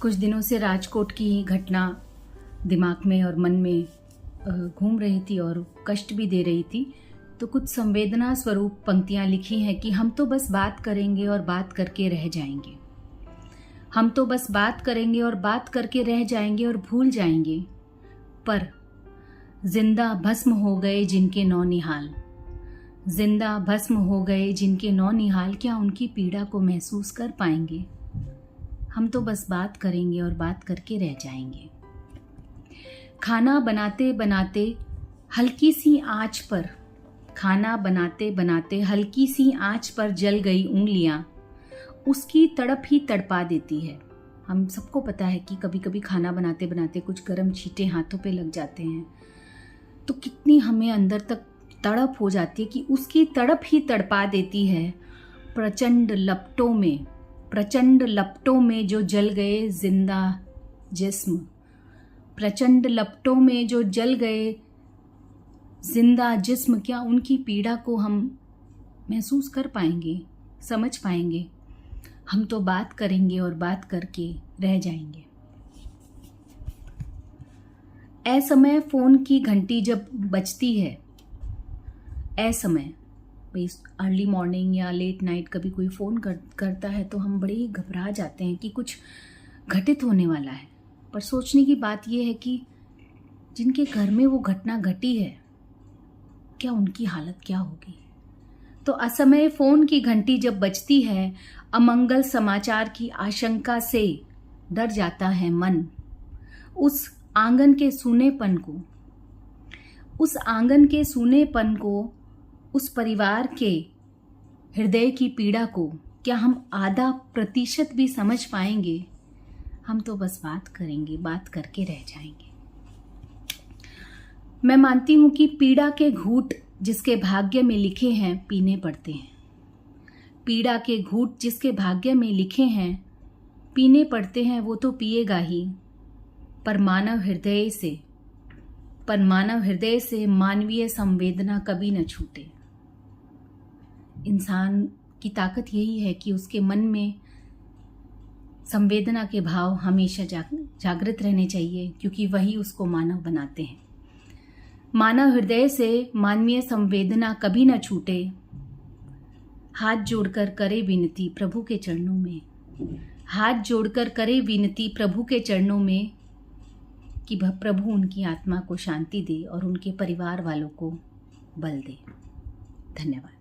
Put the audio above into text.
कुछ दिनों से राजकोट की घटना दिमाग में और मन में घूम रही थी और कष्ट भी दे रही थी। तो कुछ संवेदना स्वरूप पंक्तियाँ लिखी हैं कि हम तो बस बात करेंगे और बात करके रह जाएंगे। हम तो बस बात करेंगे और बात करके रह जाएंगे और भूल जाएंगे, पर जिंदा भस्म हो गए जिनके नौनिहाल, जिंदा भस्म हो गए जिनके नौनिहाल, क्या उनकी पीड़ा को महसूस कर पाएंगे? हम तो बस बात करेंगे और बात करके रह जाएंगे। खाना बनाते बनाते हल्की सी आंच पर, खाना बनाते बनाते हल्की सी आंच पर जल गई उंगलियां, उसकी तड़प ही तड़पा देती है। हम सबको पता है कि कभी कभी खाना बनाते बनाते कुछ गर्म छींटे हाथों पे लग जाते हैं, तो कितनी हमें अंदर तक तड़प हो जाती है कि उसकी तड़प ही तड़पा देती है। प्रचंड लपटों में जो जल गए जिंदा जिस्म, प्रचंड लपटों में जो जल गए जिंदा जिस्म, क्या उनकी पीड़ा को हम महसूस कर पाएंगे, समझ पाएंगे? हम तो बात करेंगे और बात करके रह जाएंगे। असमय फोन की घंटी जब बजती है, असमय अर्ली मॉर्निंग या लेट नाइट कभी कोई फ़ोन करता है तो हम बड़े ही घबरा जाते हैं कि कुछ घटित होने वाला है। पर सोचने की बात यह है कि जिनके घर में वो घटना घटी है, क्या उनकी हालत क्या होगी? तो असमय फ़ोन की घंटी जब बजती है, अमंगल समाचार की आशंका से डर जाता है मन। उस आंगन के सूनेपन को, उस परिवार के हृदय की पीड़ा को क्या हम 0.5% भी समझ पाएंगे? हम तो बस बात करेंगे, बात करके रह जाएंगे। मैं मानती हूं कि पीड़ा के घूंट जिसके भाग्य में लिखे हैं पीने पड़ते हैं। पीड़ा के घूंट जिसके भाग्य में लिखे हैं पीने पड़ते हैं, वो तो पिएगा ही, पर मानव हृदय से मानवीय संवेदना कभी न छूटे। इंसान की ताकत यही है कि उसके मन में संवेदना के भाव हमेशा जागृत रहने चाहिए, क्योंकि वही उसको मानव बनाते हैं। मानव हृदय से मानवीय संवेदना कभी न छूटे। हाथ जोड़कर करे विनती प्रभु के चरणों में, हाथ जोड़कर करे विनती प्रभु के चरणों में कि प्रभु उनकी आत्मा को शांति दे और उनके परिवार वालों को बल दे। धन्यवाद।